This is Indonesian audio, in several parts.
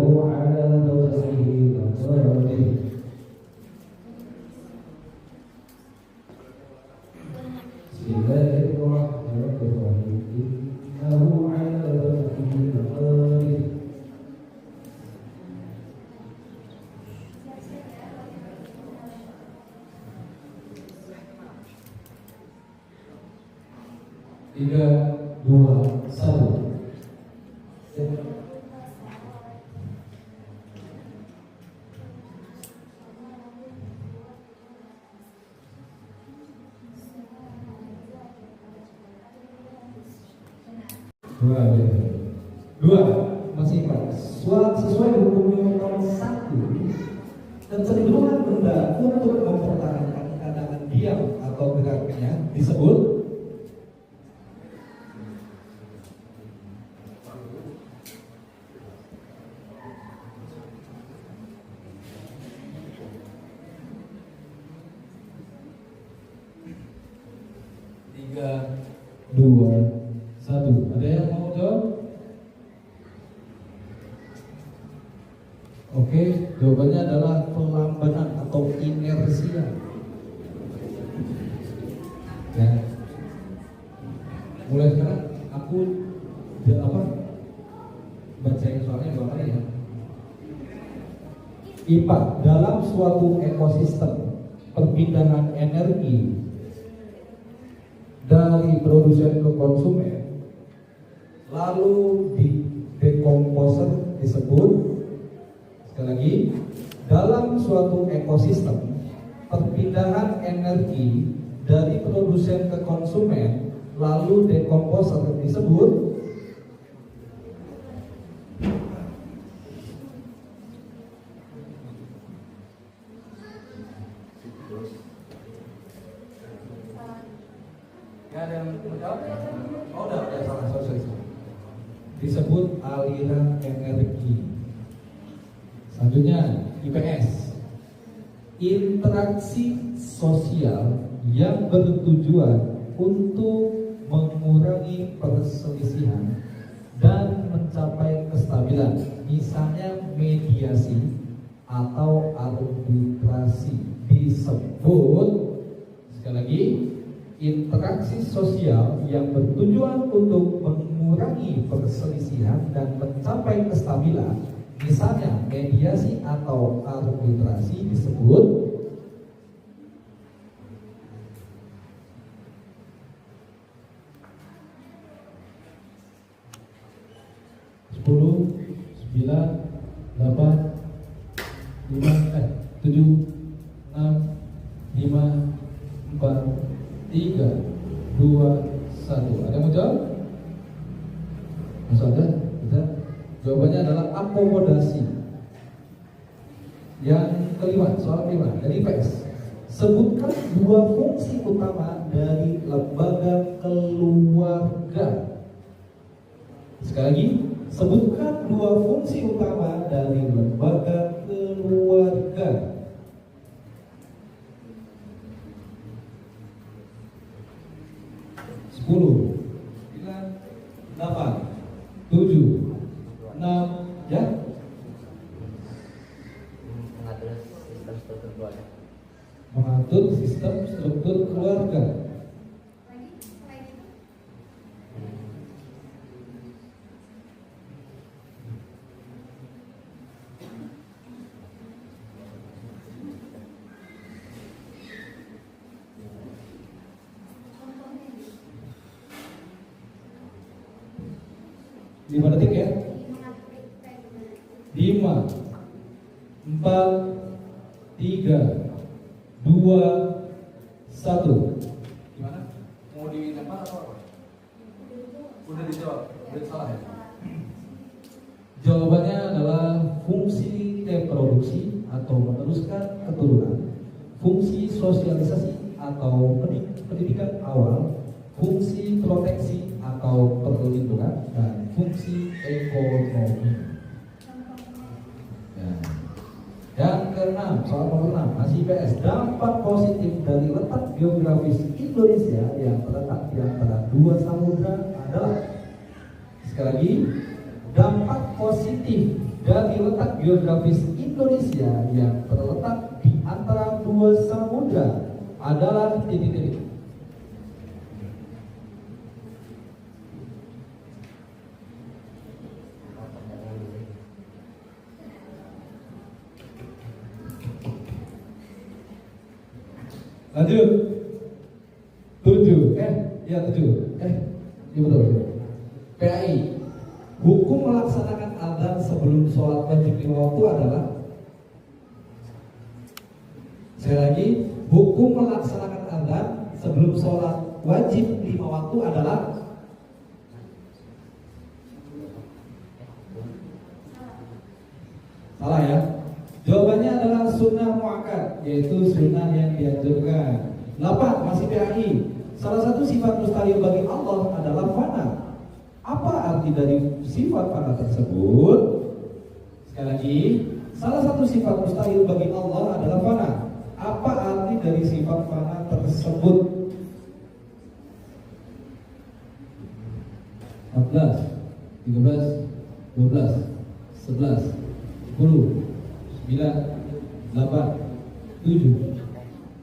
على زوجه لقادر. بسم الله الرحمن الرحيم. إنه على زوجه لقادر. Tiga, dua, satu. Dua, masih empat. Sesuai hukum nomor 1, kecenderungan benda untuk mempertahankan keadaan diam atau geraknya disebut tiga, dua, satu. Ada yang mau jawab? Oke, jawabannya adalah pelambanan atau inersia. Ya. Mulai sekarang aku bacain soalnya dua kali ya. IPA, dalam suatu ekosistem perpindahan energi dari produsen ke konsumen lalu di dekomposer disebut, sekali lagi, dalam suatu ekosistem perpindahan energi dari produsen ke konsumen lalu dekomposer disebut disebut aliran energi. Selanjutnya IPS, interaksi sosial yang bertujuan untuk mengurangi perselisihan dan mencapai kestabilan, misalnya mediasi atau arbitrasi, disebut, sekali lagi, interaksi sosial yang bertujuan untuk mengurangi perselisihan dan mencapai kestabilan, misalnya mediasi atau arbitrasi, disebut sepuluh, 9, 8, 7, 6, 5, 4, 3, 2, 1. Ada yang mau jawab? Masuk ada? Tidak? Jawabannya adalah akomodasi. Yang kelima, soal kelima dari IPS. Sebutkan dua fungsi utama dari lembaga keluarga. Sekali lagi, sebutkan dua fungsi utama dari lembaga keluarga. 10, 9, 8, 7, 6, ya? Mengatur sistem struktur keluarga. Lima detik ya. 5, 4, 3, 2, 1. Gimana? Mau dilempar atau apa? Udah dijawab. Udah salah ya? Jawabannya adalah fungsi reproduksi atau meneruskan keturunan, fungsi sosialisasi atau pendidikan awal, fungsi proteksi atau perlindungan, dan fungsi ekonomi. Ya. Yang keenam, soal nomor 6, masih IPS. Dampak positif dari letak geografis Indonesia yang terletak di antara dua samudra adalah, sekali lagi, dampak positif dari letak geografis Indonesia yang terletak di antara dua samudra adalah titik-titik. Lanjut. 7. Ya 7. Iya betul. PAI. Hukum melaksanakan adzan sebelum sholat wajib 5 waktu adalah. Sekali lagi, hukum melaksanakan adzan sebelum sholat wajib 5 waktu adalah. Salah ya. Jawabannya adalah sunnah muakkad, yaitu sunnah yang dianjurkan. 8. Masih PAI. Salah satu sifat mustahil bagi Allah adalah fana. Apa arti dari sifat fana tersebut? Sekali lagi, salah satu sifat mustahil bagi Allah adalah fana. Apa arti dari sifat fana tersebut? 14, 13, 12, 11, 10, 9, 8, 7,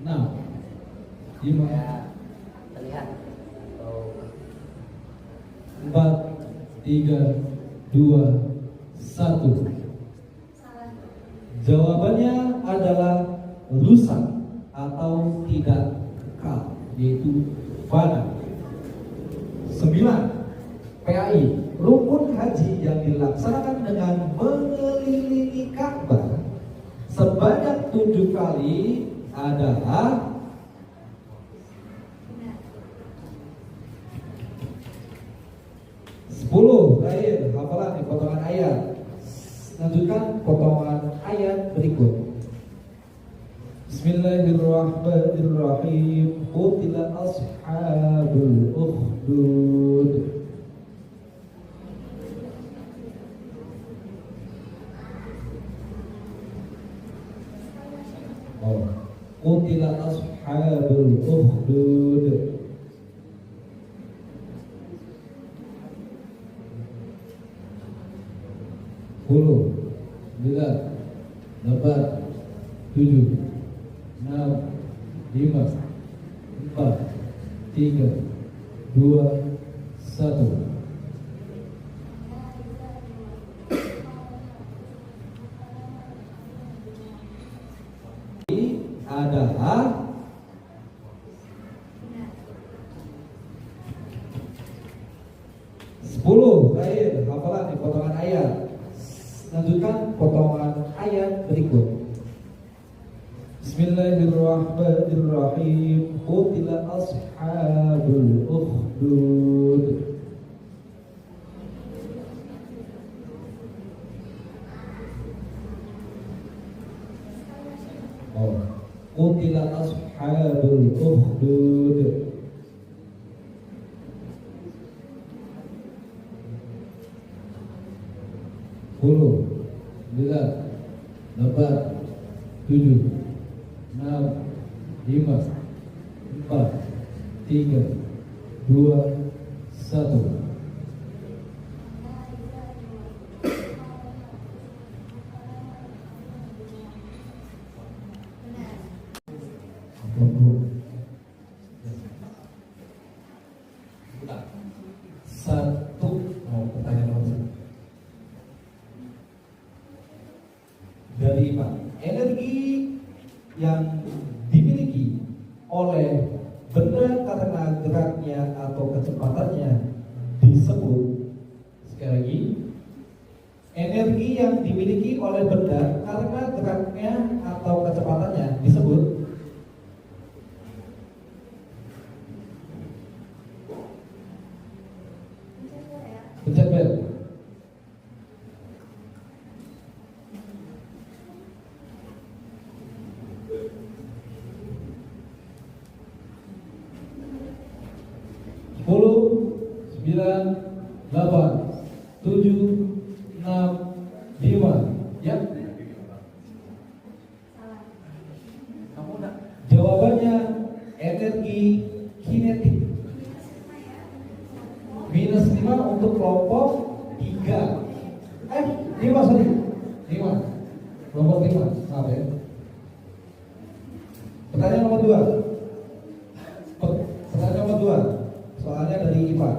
6, 5, 4, 3, 2, 1. Jawabannya adalah rusak atau tidak kekal, yaitu fana. 9. PAI. Rukun haji yang dilaksanakan dengan mengelilingi Ka'bah sebanyak 7 kali adalah. Terakhir, hafalan di potongan ayat. Lanjutkan potongan ayat berikut. Bismillahirrahmanirrahim. Qutila ashabul ukhdud. Qutila ashabul ukhdud. 10, 9, 8, 7, 6, 5, 4, 3, 2, 1. Adalah terakhir, hafalan di potongan ayat. Lanjutkan potongan ayat berikut. Bismillahirrahmanirrahim. Qutila ashabul ukhdud. Qutila ashabul ukhdud. 10, 9, 8, 7, 6, 5, 4, 3, 2, 1. Pertanyaan nomor 1. Dari energi yang dimiliki oleh benda karena geraknya atau kecepatannya disebut. Sekali lagi, energi yang dimiliki oleh benda karena geraknya atau kecepatannya disebut. Pencet bel. Sembilan, 8, 7, 6, 5. Ya. Kamu udah. Jawabannya energi kinetik. -5 untuk kelompok 3. 5 sorry. 5. Nomor 5. Maaf ya. Pertanyaan nomor 2. Pertanyaan nomor 2. Soalnya dari IPA.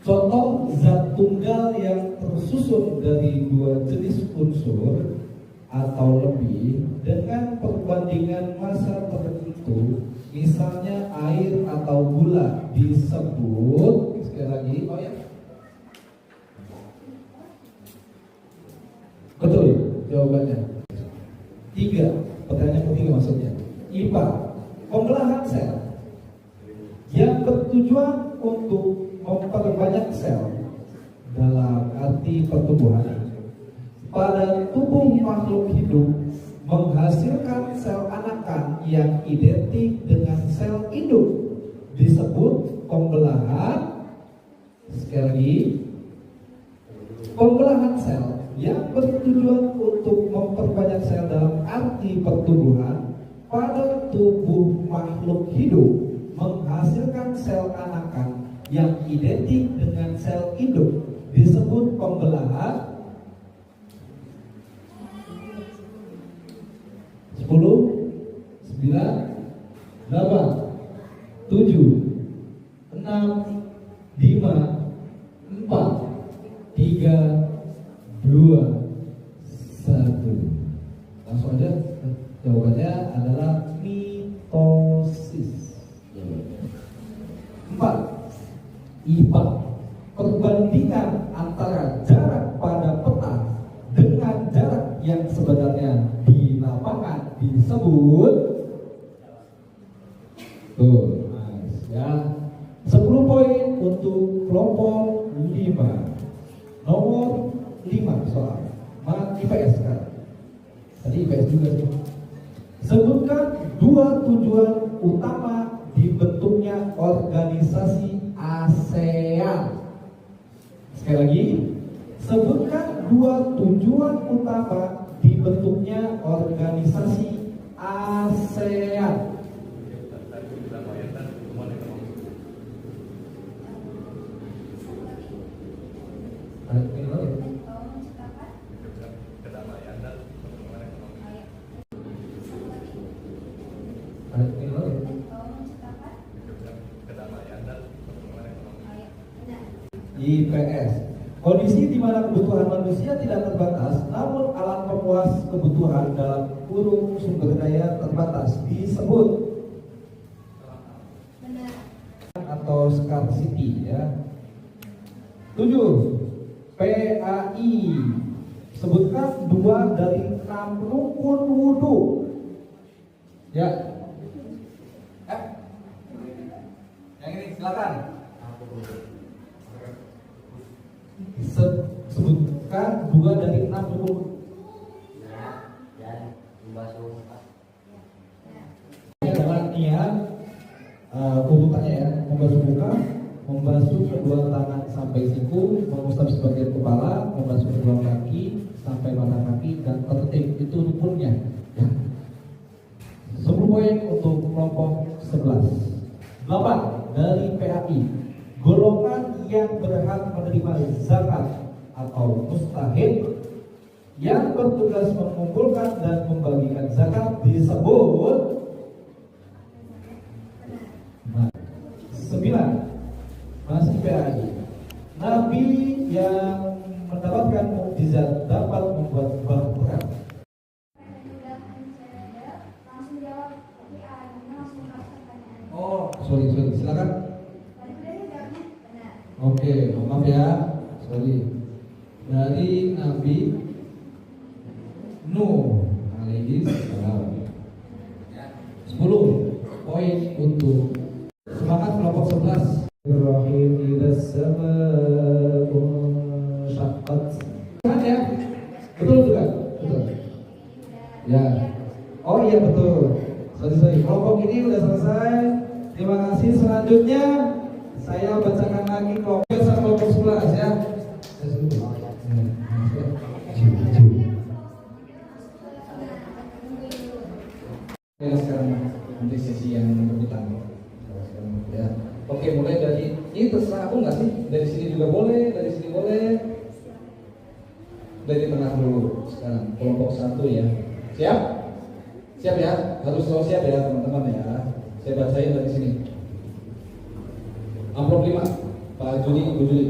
Contoh zat tunggal yang tersusun dari 2 jenis unsur atau lebih dengan perbandingan massa tertentu, misalnya air atau gula, disebut, sekali lagi, oh ya, betul jawabannya. 3, pertanyaan ketiga maksudnya. IPA, pembelahan sel yang bertujuan untuk memperbanyak sel dalam arti pertumbuhan pada tubuh makhluk hidup menghasilkan sel anakan yang identik dengan sel induk disebut pembelahan. Sekali lagi, pembelahan sel yang bertujuan untuk memperbanyak sel dalam arti pertumbuhan pada tubuh makhluk hidup menghasilkan sel anakan yang identik dengan sel induk disebut pembelahan. 10, 9, 8, 7, 6, 5, 4, 3, 2, 1. Langsung aja, jawabannya adalah mitosis. 4. IPA, perbandingan antara jarak pada peta dengan jarak yang sebenarnya di lapangan disebut tuh, nice, ya. 10 poin untuk kelompok 5. Nomor 5 soal IPS kan? Tadi IPS juga sih. Sebutkan 2 tujuan utama dibentuknya organisasi ASEAN. Sekali lagi, sebutkan 2 tujuan utama dibentuknya organisasi ASEAN. IPS, kondisi di mana kebutuhan manusia tidak terbatas, namun alat pemuas kebutuhan dalam kurung sumber daya terbatas disebut atau scarcity, ya. 7. PAI, sebutkan 2 dari 6 rukun wudhu, ya. Yang ini silakan. Sebutkan 2 dari 6 rukun. Dan membasuh muka. Ini adalah niat urutannya, ya. Membasuh muka, membasuh kedua tangan sampai siku, mengusap sebagian kepala, membasuh kedua kaki sampai mata kaki, dan tertib. Itu rukunnya, ya. 10 poin untuk kelompok 11. 8 dari PAI, golongan yang berhak menerima zakat atau mustahil yang bertugas mengumpulkan dan membagikan zakat disebut 9. Masih PAI, Nabi yang mendapatkan mukjizat dapat membuat berat. Oh, sorry, silakan. Oke, maaf ya, sorry. Dari Nabi Nuh alaihi salam. 10 poin untuk semangat kelompok 11. Rahim idas sama'u syaqqat. Kan ya? Betul juga? Betul. Ya. Oh iya betul. Sorry. Kelompok ini udah selesai. Terima kasih. Selanjutnya saya bacakan lagi kelompok 11 ya. Ya sekarang nanti sesi yang berikutnya. Ya. Oke, mulai dari ini terserah aku nggak sih? Dari sini juga boleh, dari sini boleh. Dari berdiri tengah dulu sekarang, kelompok 1 ya. Siap? Siap ya? Harus selalu siap ya teman-teman ya. Saya bacain dari sini. Amplop 5, Pak Juni, Bu Juli.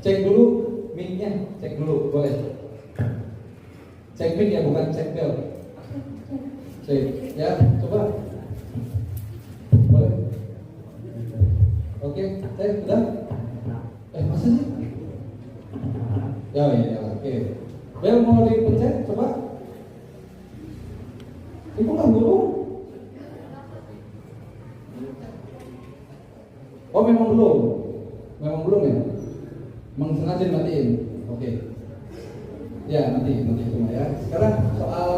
Cek dulu mic-nya, cek dulu, boleh. Cek mic ya, bukan cek bel. Cek, ya, coba. Boleh. Oke, udah? Masa sih? Ya, oke. Bel mau dipencet, coba. Itu kan dulu. Oh, memang belum. Memang belum ya? Memang sengaja dimatiin. Oke. Ya, nanti cuma ya. Sekarang soal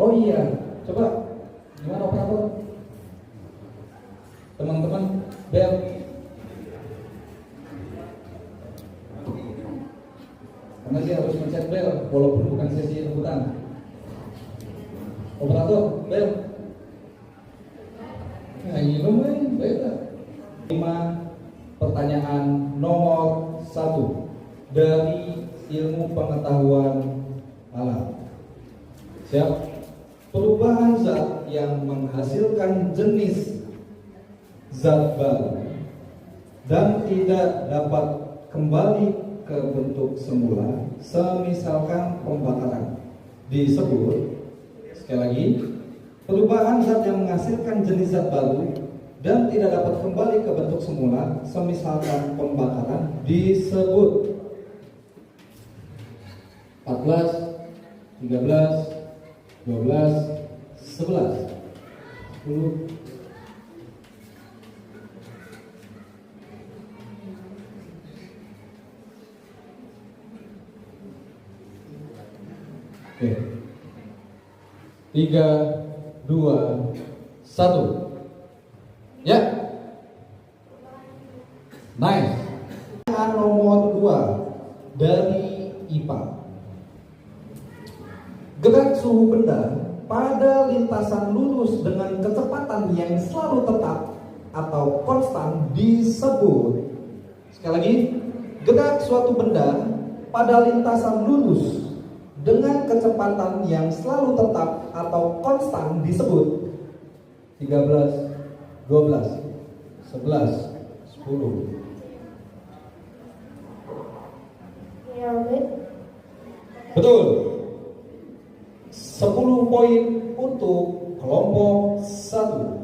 oh iya, coba gimana operator? Teman-teman, bel. Karena dia harus mencet bel, walaupun bukan sesi rebutan. Operator, bel. Ini lumayan, beda. 5 pertanyaan nomor 1 dari ilmu pengetahuan alam. Siap? Perubahan zat yang menghasilkan jenis zat baru dan tidak dapat kembali ke bentuk semula, semisalkan pembakaran, disebut, sekali lagi, perubahan zat yang menghasilkan jenis zat baru dan tidak dapat kembali ke bentuk semula, semisalkan pembakaran, disebut 14, 13, 12, 11, 10. Oke. 3, 2, 1. Ya. Nice. Nomor 2 dari IPA. Gerak suhu benda pada lintasan lurus dengan kecepatan yang selalu tetap atau konstan disebut, sekali lagi, gerak suatu benda pada lintasan lurus dengan kecepatan yang selalu tetap atau konstan disebut 13, 12, 11, 10. Betul. 10 poin untuk kelompok 1.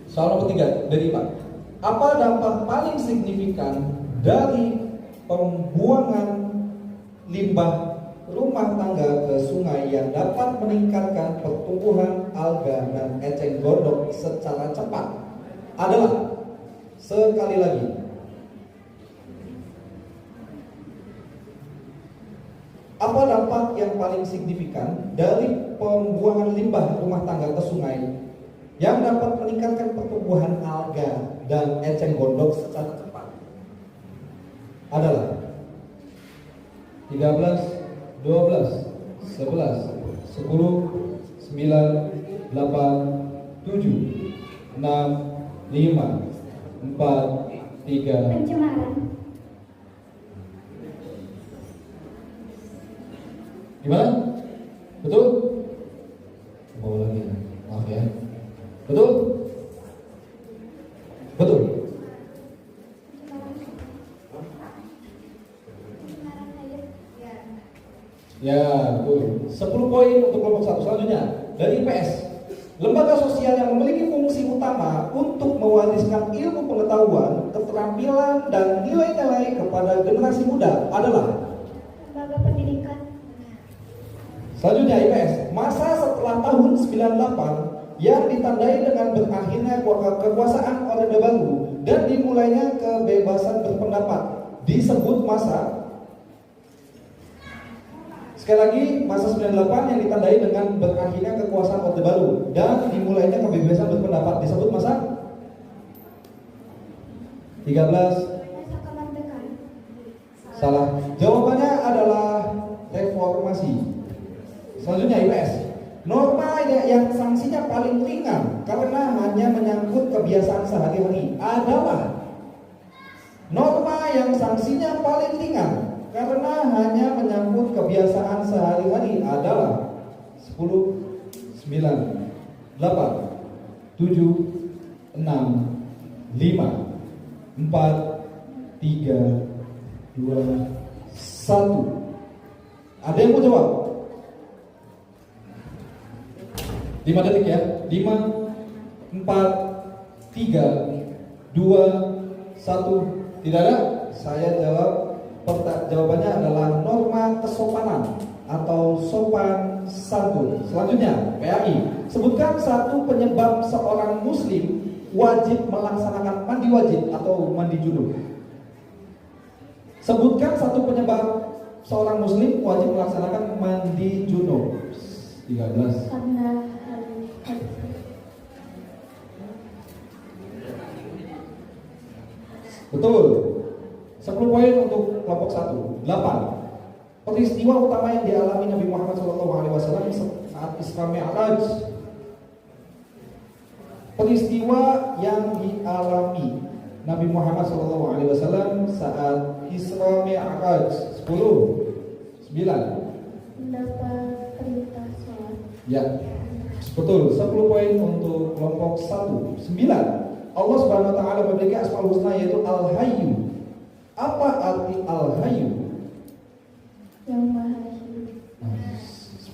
Soal nomor 3 dari Pak. Apa dampak paling signifikan dari pembuangan limbah rumah tangga ke sungai yang dapat meningkatkan pertumbuhan alga dan eceng gondok secara cepat? Adalah, sekali lagi, apa dampak yang paling signifikan dari pembuangan limbah rumah tangga ke sungai yang dapat meningkatkan pertumbuhan alga dan eceng gondok secara cepat? Adalah 13, 12, 11, 10, 9, 8, 7, 6, 5, 4, 3. Pencemaran. Gimana? Betul? Bawa lagi, maaf ya. Betul? Betul. Ya, betul. 10 poin untuk kelompok 1. Selanjutnya dari IPS. Lembaga sosial yang memiliki fungsi utama untuk mewariskan ilmu pengetahuan, keterampilan, dan nilai-nilai kepada generasi muda adalah Lembaga pendidikan. selanjutnya IPS. Masa setelah tahun 98 yang ditandai dengan berakhirnya kekuasaan Orde Baru dan dimulainya kebebasan berpendapat disebut masa, sekali lagi, masa 98 yang ditandai dengan berakhirnya kekuasaan Orde Baru dan dimulainya kebebasan berpendapat disebut masa 13. Masa kemerdekaan. Salah. Jawabannya adalah reformasi. Selanjutnya IPS. Norma yang sanksinya paling ringan karena hanya menyangkut kebiasaan sehari-hari adalah norma yang sanksinya paling ringan karena hanya menyangkut kebiasaan sehari-hari adalah 10, 9, 8, 7, 6, 5, 4, 3, 2, 1. Ada yang mau jawab? 5 detik ya. 5, 4, 3, 2, 1. Tidak ada? Saya jawab. Jawabannya adalah norma kesopanan atau sopan santun. Selanjutnya, PAI. Sebutkan satu penyebab seorang muslim wajib melaksanakan mandi wajib atau mandi junub. Sebutkan satu penyebab seorang muslim wajib melaksanakan mandi junub. 13. Karena Betul. 10 poin untuk kelompok 1. 8. Peristiwa utama yang dialami Nabi Muhammad SAW saat Isra Mi'raj. Peristiwa yang dialami Nabi Muhammad SAW saat Isra Mi'raj. 10, 9. mendapat perintah sholat. Ya, betul. 10 poin untuk kelompok 1. 9. Allah Subhanahu wa taala memiliki Asmaul Husna yaitu Al-Hayyu. Apa arti Al-Hayyu? Yang maha hidup.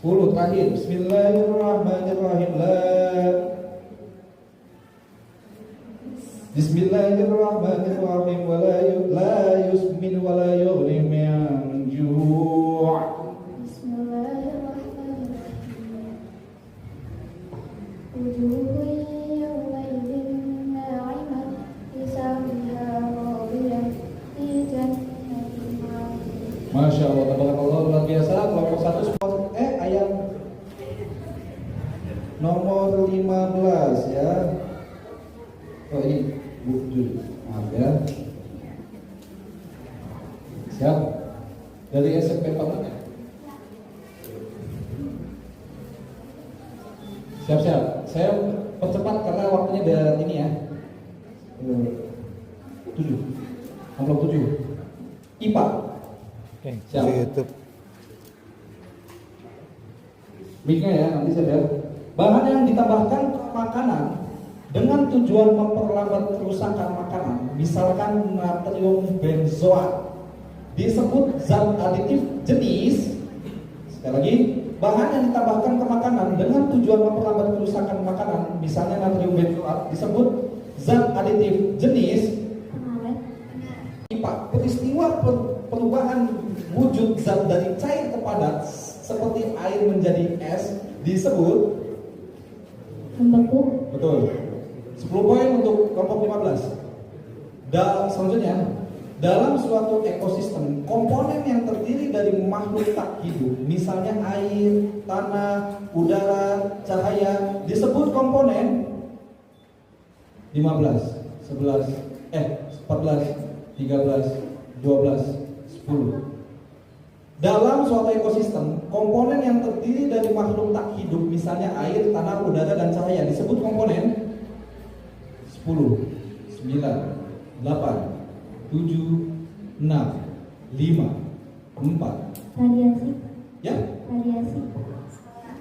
10 terakhir. Bismillahirrahmanirrahim. Bismillahirrahmanirrahim. La yusmin wa la yughni min ju'. Bismillahirrahmanirrahim. Wujuhun yawmaidin na'imah lisa'liha radiyah fi jannatin 'aliyah. Masya Allah, tabarakallah, luar biasa. Kelompok 1 ayat nomor 15 ya. Oh ini buku, maaf ya. Siap? Dari SMP Paman. Siap-siap. Saya percepat karena waktunya udah ini ya. 7. Nomor 7. IPA. Oke, Siap. YouTube. Mic-nya ya, nanti saya lihat. Bahan yang ditambahkan ke makanan dengan tujuan memperlambat kerusakan makanan, misalkan natrium benzoat, disebut zat aditif jenis. Sekali lagi, bahan yang ditambahkan ke makanan dengan tujuan memperlambat kerusakan makanan, misalnya natrium benzoat, disebut zat aditif jenis. IPA, peristiwa perubahan wujud zat dari cair ke padat seperti air menjadi es disebut Membeku. betul. 10 poin untuk kelompok 15. Selanjutnya, dalam suatu ekosistem, komponen yang terdiri dari makhluk tak hidup, misalnya air, tanah, udara, cahaya, disebut komponen 15, 11, 14, 13, 12, 10. Dalam suatu ekosistem, komponen yang terdiri dari makhluk tak hidup, misalnya air, tanah, udara, dan cahaya, disebut komponen 10, 9, 8, 7, 6, 5, 4. Radiasi. Ya? Radiasi.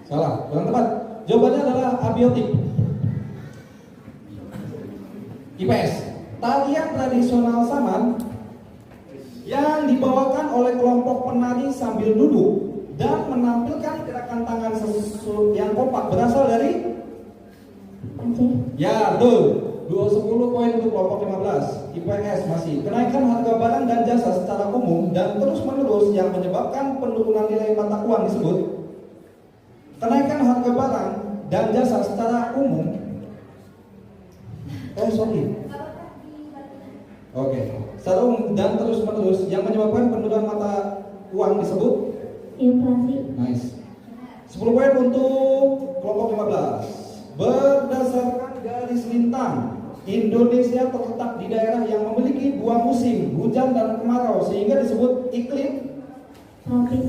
Salah, kurang tepat. Jawabannya adalah abiotik. IPS. Tarian tradisional Saman yang dibawakan oleh kelompok penari sambil duduk dan menampilkan gerakan tangan yang kompak berasal dari Aceh. ya, betul. 10 poin untuk kelompok 15. IPS masih. Kenaikan harga barang dan jasa secara umum dan terus-menerus yang menyebabkan penurunan nilai mata uang disebut kenaikan harga barang dan jasa secara umum. Oke. Secara umum dan terus-menerus yang menyebabkan penurunan mata uang disebut Inflasi. nice. 10 poin untuk kelompok 15. Berdasarkan garis lintang, Indonesia terletak di daerah yang memiliki dua musim, hujan dan kemarau, sehingga disebut iklim Tropis.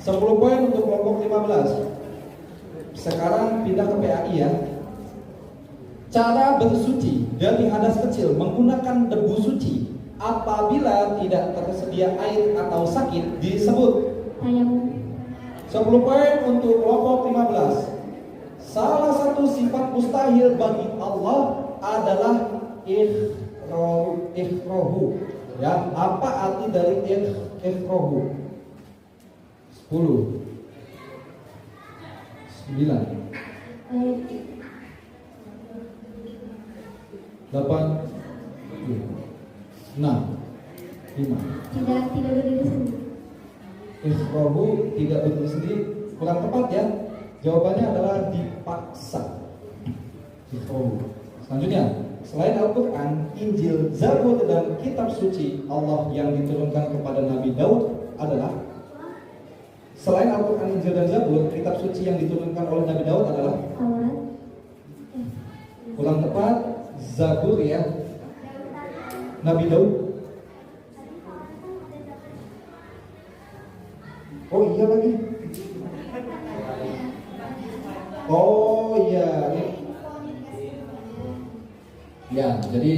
10 poin untuk kelompok 15. Sekarang pindah ke PAI ya. Cara bersuci dari hadas kecil menggunakan debu suci apabila tidak tersedia air atau sakit disebut Tayamum. 10 poin untuk kelompok 15. Salah satu sifat mustahil bagi Allah adalah ikhrohu. Ya, apa arti dari ikhrohu? 10 9 8 6 5. Tidak berdiri sendiri. Ikhrohu tidak berdiri sendiri, kurang tepat ya. Jawabannya adalah dipaksa. Ikhrohu. Selanjutnya, selain Al-Quran, Injil, Zabur, dan kitab suci Allah yang diturunkan kepada Nabi Daud adalah. Selain Al-Quran, Injil, dan Zabur, kitab suci yang diturunkan oleh Nabi Daud adalah Taurat. kurang tepat. Zabur ya, Nabi Daud. Oh iya lagi. Oh iya. Ya, jadi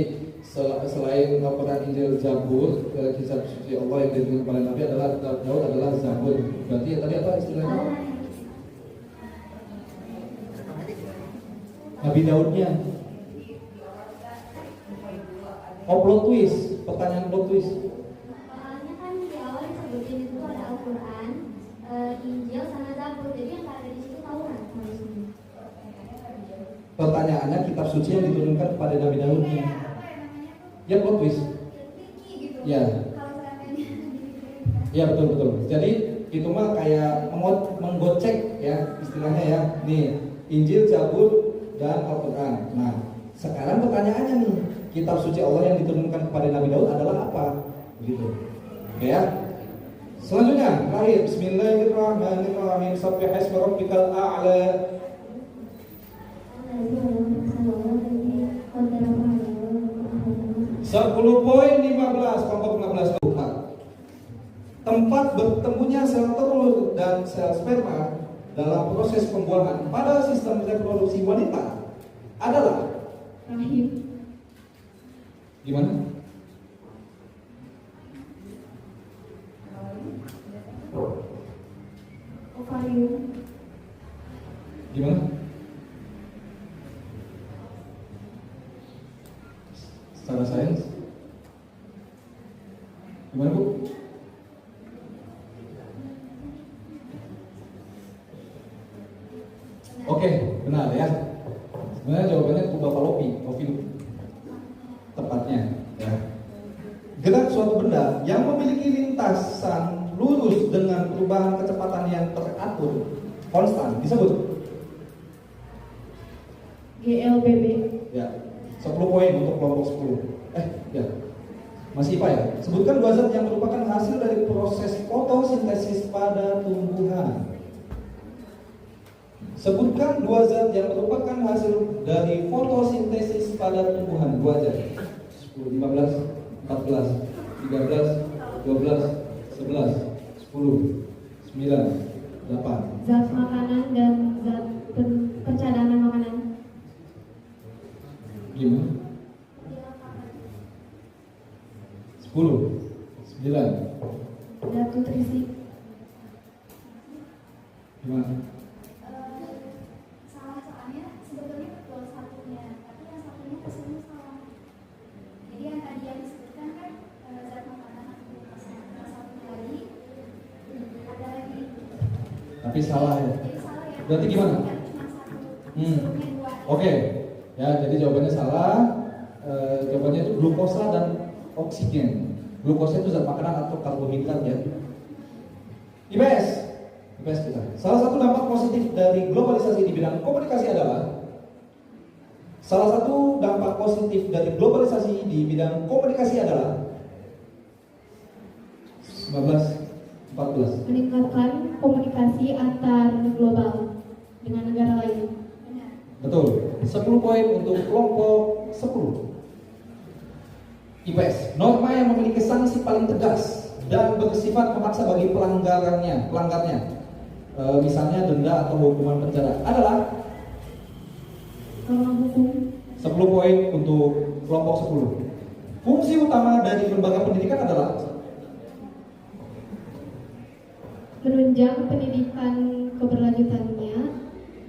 selain Al-Quran, Injil, Zabur, kitab suci Allah yang diturunkan kepada Nabi adalah Daud adalah Zabur. Berarti ya, tadi apa istilahnya? Nabi Daudnya. Oh, plot twist, pertanyaan plot twist. Soalnya kan di awal disebutin itu ada Al-Quran, Injil, sama Zabur. Jadi yang ada di situ Taurat harusnya. Pertanyaannya kitab suci yang diturunkan kepada Nabi Daud. Ya, plot twist. Ya. Ya, betul. Jadi itu mah kayak menggocek ya istilahnya ya. Nih, Injil, Zabur, dan Al-Quran. Nah, sekarang pertanyaannya nih, kitab suci Allah yang diturunkan kepada Nabi Daud adalah apa? Begitu. Oke ya. Selanjutnya, terakhir, Bismillahirrahmanirrahim. Subbihisma rabbikal a'la. 10 poin 15, kelompok 15. Tempat bertemunya sel telur dan sel sperma dalam proses pembuahan pada sistem reproduksi wanita adalah Rahim. gimana? Ovarium. Gimana? Secara sains? Gimana Bu? Oke, benar ya. Sebenarnya jawabannya tuba falopi, tepatnya. Ya. Gerak suatu benda yang memiliki lintasan lurus dengan perubahan kecepatan yang teratur konstan disebut GLBB. ya. 10 poin untuk kelompok 10. Ya. Masih IPA ya. Sebutkan dua zat yang merupakan hasil dari proses fotosintesis pada tumbuhan. Sebutkan dua zat yang merupakan hasil dari fotosintesis pada tumbuhan. Dua aja. 10, 15, 14, 13, 12, 11, 10, 9, 8. Zat makanan dan zat pencadangan makanan. Gimana? 10, 9. Zat nutrisi. Gimana? Salah soalnya sebetulnya betul satunya, tapi yang satunya kesannya salah. Jadi yang tadi yang disebutkan kan zat makanan atau yang satunya lagi ada lagi. Tapi salah ya. Jadi salah ya. Berarti gimana? Cuma satu. Sebelumnya dua. Oke. Ya, jadi jawabannya salah. Jawabannya itu glukosa dan oksigen. Glukosa itu zat makanan atau karbohidrat ya. IPS kita. Salah satu dampak positif dari globalisasi di bidang komunikasi adalah Salah satu dampak positif dari globalisasi di bidang komunikasi adalah 1914. Meningkatkan komunikasi antar global dengan negara lain. Benar. Betul. 10 poin untuk kelompok 10. IPS, norma yang memiliki sanksi paling tegas dan bersifat memaksa bagi pelanggarnya. misalnya denda atau hukuman penjara adalah hukum. 10 poin untuk kelompok 10. Fungsi utama dari lembaga pendidikan adalah menunjang pendidikan keberlanjutannya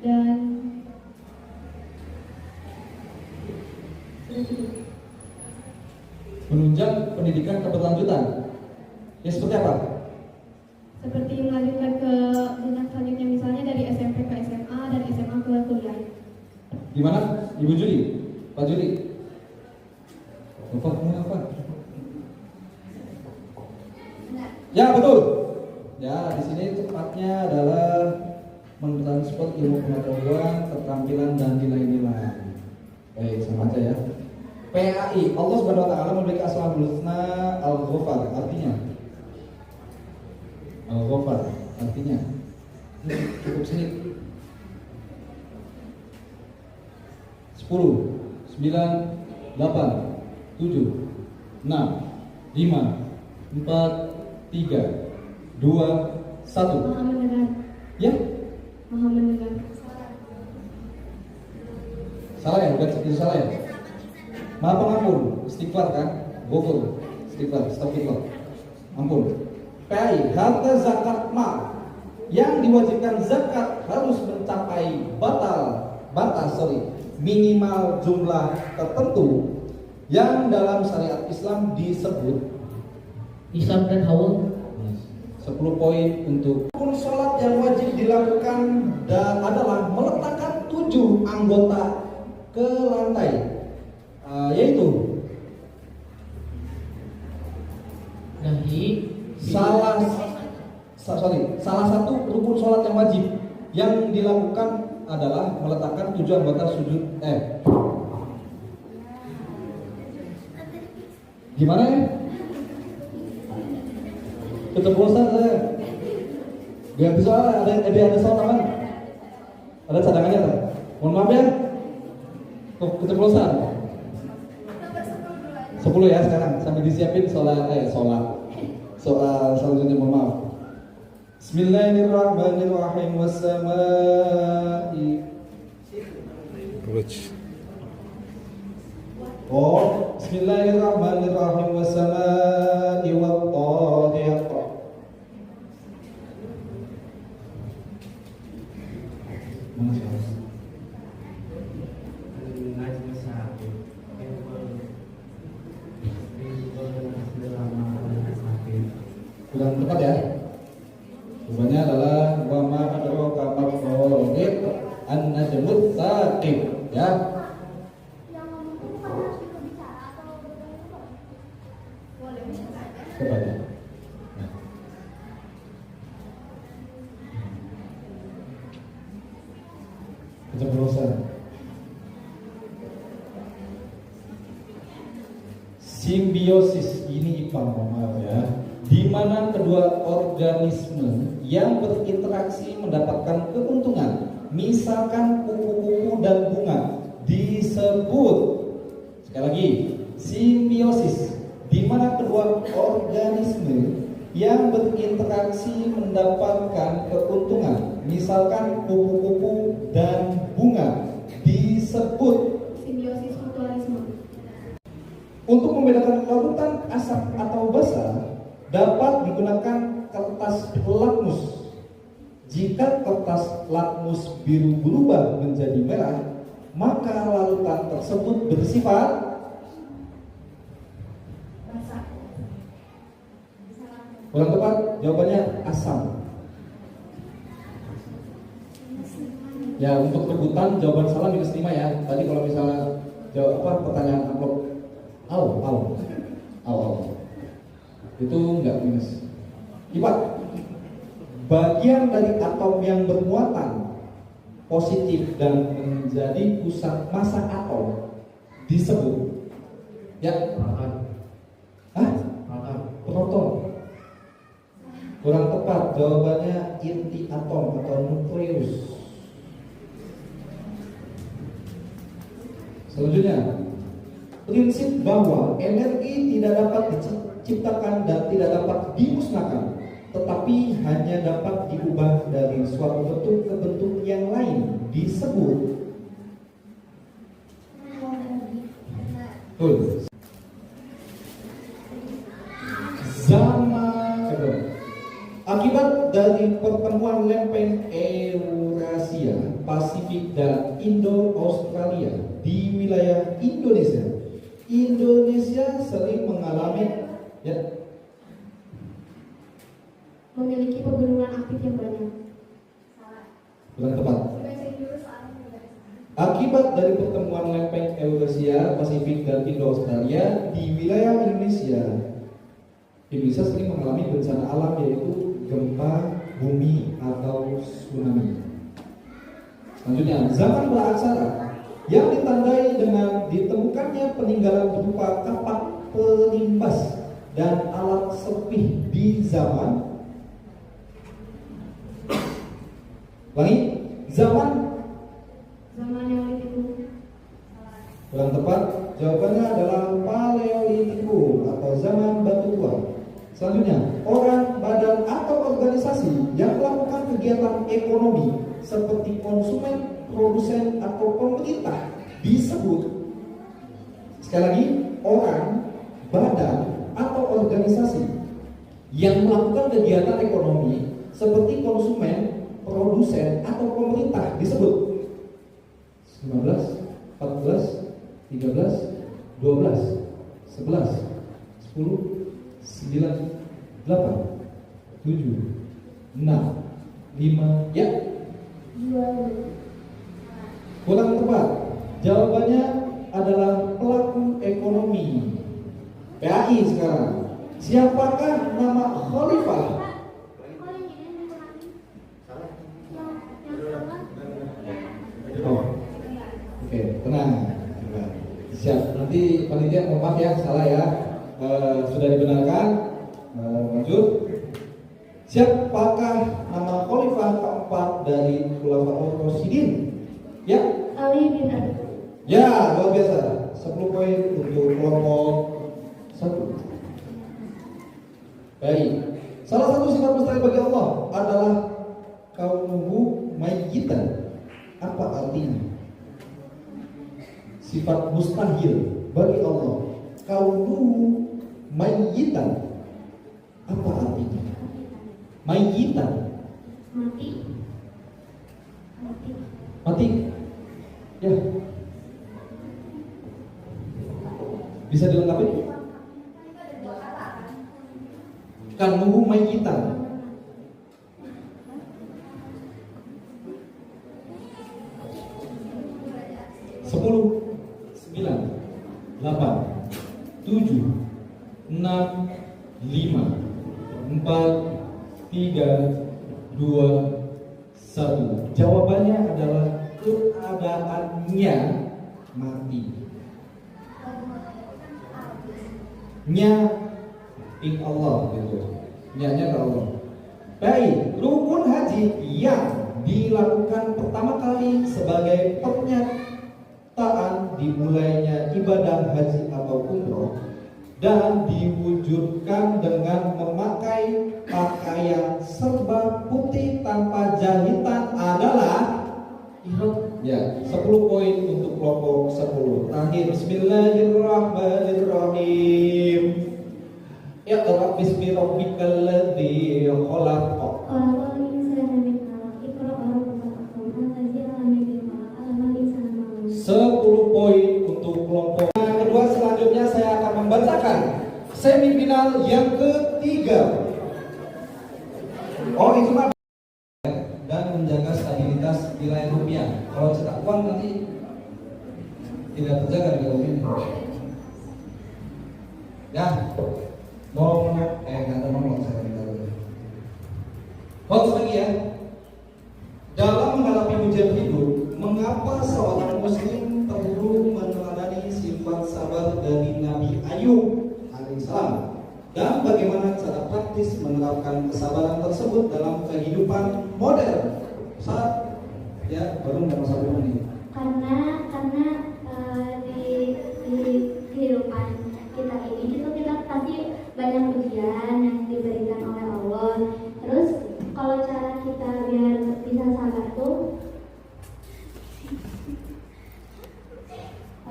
dan menunjang pendidikan keberlanjutan. Ya seperti apa? seperti melanjutkan ke jenjang selanjutnya, misalnya dari SMP ke SMA, dari SMA ke kuliah. Gimana, Ibu Juli? Pak Juli? Bapak mau apa? Ya betul. Ya di sini tepatnya adalah mentransfer ilmu pengetahuan, keterampilan dan nilai-nilai. Baik, sama aja ya. PAI, Allah Subhanahu wa taala memiliki Asmaul Husna Al-Ghafar, artinya Al-Ghafar, artinya cukup sini 10, 9, 8, 7, 6, 5, 4, 3, 2, 1. Maha mendengar. Ya? Maha mendengar. Salah ya? Bukan itu salah ya? Maha pengampun, istighfar kan? Gofur, istighfar, astagfirullah. Ampun. PAI, harta zakat mal yang diwajibkan zakat harus mencapai batas minimal jumlah tertentu yang dalam syariat Islam disebut Islam dan haul. 10 poin untuk rukun sholat yang wajib dilakukan adalah meletakkan 7 anggota ke lantai, yaitu Nahi. salah satu rukun sholat yang wajib yang dilakukan adalah meletakkan 7 anggota sujud. Gimana ya? Keceplosan saya. Biar bisa ada soal aman. Ada cadangannya tak? Mohon maaf ya. Keceplosan. 10 ya sekarang sambil disiapin soal selanjutnya, mohon maaf. Bismillahirrahmanirrahim. Wassama'i. Bismillahirrahmanirrahim. Wassama'i wat-tariq. Mana sih? Kurang tepat ya. Jawabannya adalah wa ma adraka ma-tariq an-najmut thaqib ya. Yang ngomong itu bukan harus berbicara atau berbicara. Boleh. Coba ya. Keceplosan. Simbiosis ini IPA, maaf ya, di mana kedua organisme yang berinteraksi mendapatkan keuntungan, misalkan kupu-kupu dan bunga, disebut, sekali lagi, simbiosis, di mana kedua organisme yang berinteraksi mendapatkan keuntungan, misalkan kupu-kupu dan bunga, disebut Simbiosis mutualisme. Untuk membedakan larutan asap atau basa dapat digunakan kertas lakmus. Jika kertas lakmus biru berubah menjadi merah, maka larutan tersebut bersifat kurang tepat, jawabannya asam. Ya, untuk rebutan jawaban salah -5 ya. Tadi kalau misalnya jawab pertanyaan amplop Au. Itu enggak minus. Ipat. Bagian dari atom yang bermuatan positif dan menjadi pusat massa atom disebut proton. Kurang tepat, jawabannya inti atom atau nukleus. Selanjutnya, prinsip bahwa energi tidak dapat diciptakan dan tidak dapat dimusnahkan tetapi hanya dapat diubah dari suatu bentuk ke bentuk yang lain disebut zaman. Akibat dari pertemuan lempeng Eurasia, Pasifik dan Indo-Australia di wilayah Indonesia sering mengalami Memiliki pegunungan aktif yang banyak. bukan tepat. Akibat dari pertemuan lempeng Eurasia, Pasifik dan Indo-Australia di wilayah Indonesia sering mengalami bencana alam yaitu gempa bumi atau tsunami. Selanjutnya, zaman praaksara yang ditandai dengan ditemukannya peninggalan berupa kapak pelimbas dan alat serpih di zaman Neolitikum. kurang tepat. Jawabannya adalah Paleolitikum atau zaman batu tua. Selanjutnya, orang, badan atau organisasi yang melakukan kegiatan ekonomi seperti konsumen, produsen atau pemerintah disebut, sekali lagi, orang, badan atau organisasi yang melakukan kegiatan ekonomi seperti konsumen, produsen atau pemerintah disebut 15, 14, 13, 12, 11, 10, 9, 8, 7, 6, 5, ya. Kurang tepat. Jawabannya adalah pelaku ekonomi. PAI sekarang. Siapakah nama khalifah? Oh. Oke, tenang. Siap. Nanti panitia maaf ya, salah ya. Sudah dibenarkan. Lanjut. Siapakah nama khalifah keempat dari Khulafaur Rasyidin? Ya. Ali bin Abi. Ya, luar biasa. 10 poin untuk kelompok 1. Baik. Salah satu sifat mustahil bagi Allah adalah kaunuhu mayyitan. Apa artinya? Sifat mustahil bagi Allah, kaunuhu mayyitan. Apa artinya? Mayyitan. Mati. Ya. Bisa dilengkapi? Kaunuhu mayyitan. 10, 9, 8, 7, 6, 5, 4, 3, 2, 1. Jawabannya adalah keadaannya mati. Nya in Allah gitu. Nya ke Allah. Baik, rukun haji yang dilakukan pertama kali sebagai pernyataan dimulainya ibadah haji atau umroh dan diwujudkan dengan memakai pakaian serba putih tanpa jahitan adalah ihram. Ya, 10 poin untuk kelompok 10. Terakhir, bismillahirrahmanirrahim. Iqra bismi rabbikal ladzi khalaq. 10 poin untuk kelompok kedua. Selanjutnya saya akan membacakan semifinal yang ketiga. Oh, itu mah dan menjaga stabilitas nilai rupiah. Kalau cetak uang nanti tidak terjaga di ini. Ya, ngomong saya tinggal. Hots lagi ya. Dalam menghadapi ujian hidup, mengapa seorang muslim perlu meneladani sifat sabar dari Nabi Ayub alaihissalam? Dan bagaimana cara praktis menerapkan kesabaran tersebut dalam kehidupan modern saat ya baru masa ini? Karena di kehidupan kita ini itu kita pasti banyak ujian yang diberikan oleh Allah.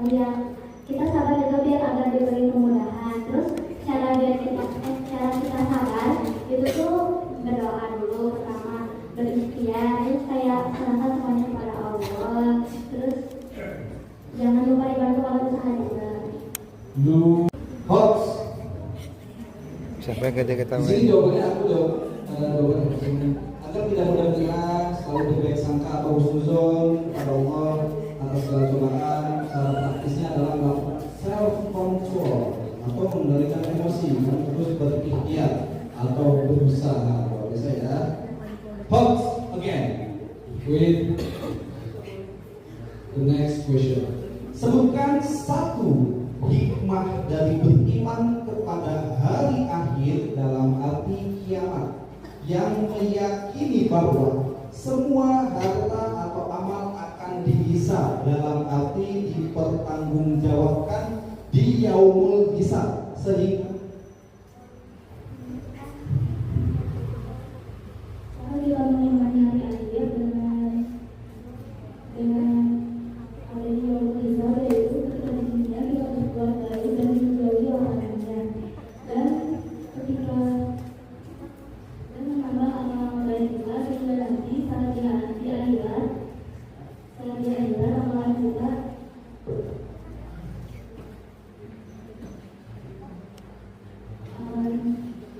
biar kita sabar juga biar agar diberi kemudahan. Terus cara kita sabar itu tuh berdoa dulu pertama, berikhtiar, terus kayak serahkan semuanya kepada Allah. Terus jangan lupa dibantu oleh usaha juga. Hots. Siapa yang kerja kita? Di sini jawabannya aku jawab jawabannya. Agar tidak mudah menyerah, selalu berbaik sangka atau husnuzon pada Allah atas segala cobaan. Cara praktisnya adalah melakukan self control atau mengendalikan emosi dan terus berikhtiar atau berusaha. Luar biasa ya. Hots again with the next question. Sebutkan satu hikmah dari beriman kepada hari akhir dalam arti kiamat yang meyakini bahwa semua harta atau amal akan dihisab dalam arti dipertanggungjawabkan di yaumul hisab sehingga Kita menikmati hari akhir dengan adanya yaumul hisab, yaitu ketika di dunia kita berbuat baik dan menjauhi orang lainnya, dan ketika dan menambah amal baik kita sehingga nanti saat di akhirat amalan kita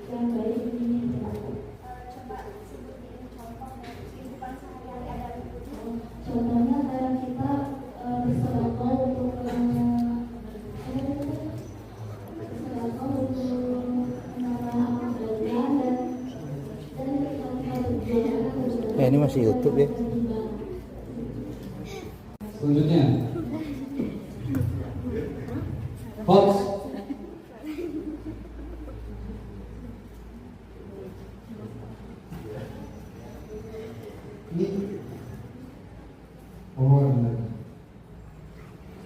yang baik ini. Coba sebutin contoh dari kehidupan sehari-hari ada Contohnya kayak kita bersedekah untuk menambah amal baiknya dan ketika kita berjuang ini masih YouTube ya. selanjutnya. Hots.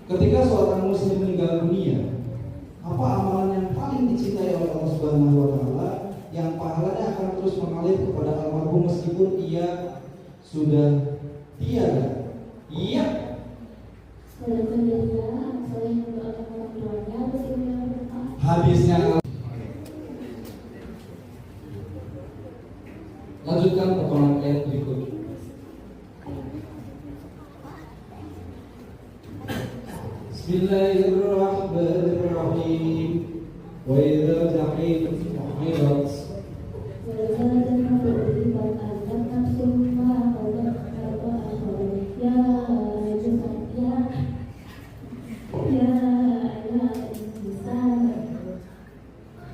Ketika seorang muslim meninggal dunia, apa amalan yang paling dicintai oleh Allah Subhanahu wa taala yang pahalanya akan terus mengalir kepada almarhum meskipun ia sudah tiada? Iya. Hadisnya. Lanjutkan potongan ayat berikut. Bismillahirrahmanirrahim. Wa idza jahim su'irat.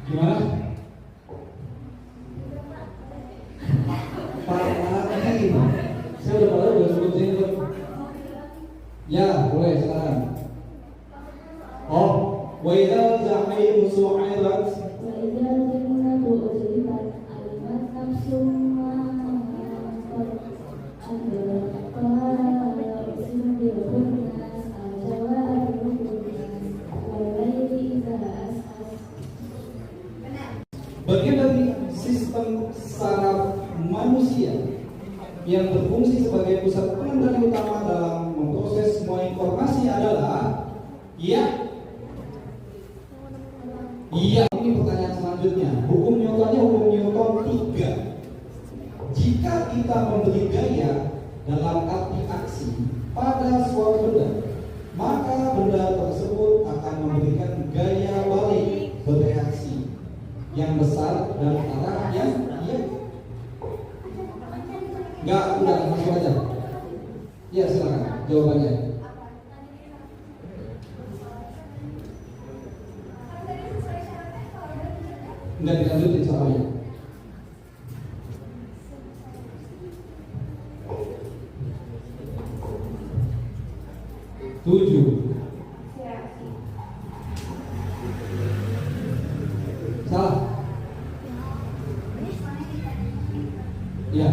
Gimana? Pak lagi. Saya udah sebutin itu. Ya, boleh sekarang. Oh, wa idza jahim su'irat. Bagian dari sistem saraf manusia yang berfungsi sebagai pusat pengendali utama dalam memproses semua informasi adalah iya. Ini pertanyaan selanjutnya. Hukum Newtonnya hukum Newton 3. Jika kita memberi gaya dalam arti aksi pada suatu benda, maka benda tersebut akan memberikan gaya balik bereaksi yang besar dan arah yang iya. Enggak, udah masuk aja. Ya silakan jawabannya. Enggak dilanjutin soalnya. Tujuh. Salah. Ya.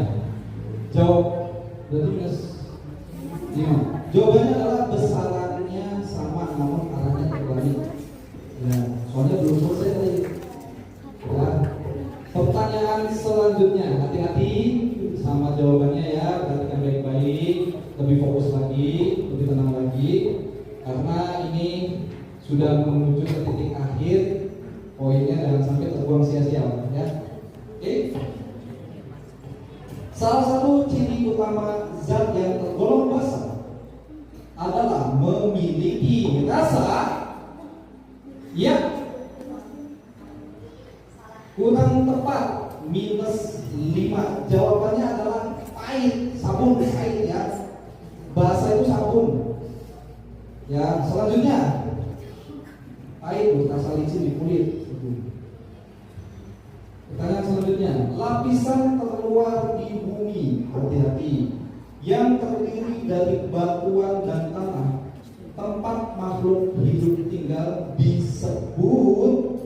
Jawab. Berarti minus 5. Jawabannya adalah besarannya sama namun arahnya terbalik. Ya, soalnya belum selesai tadi. Ya. Pertanyaan selanjutnya, hati-hati sama jawabannya ya, perhatikan baik-baik, lebih fokus lagi, lebih tenang lagi. karena ini sudah menuju ke titik akhir, poinnya jangan sampai terbuang sia-sia ya. Oke. Salah satu ciri utama zat yang tergolong basah adalah memiliki rasa yang kurang tepat, -5. Jawabannya adalah pahit, sabun pahit ya. Bahasa itu sabun. Ya, selanjutnya pahit, rasa licin di kulit. Pertanyaan selanjutnya, lapisan terluar di bumi, hati-hati, yang terdiri dari batuan dan tanah, tempat makhluk hidup tinggal disebut,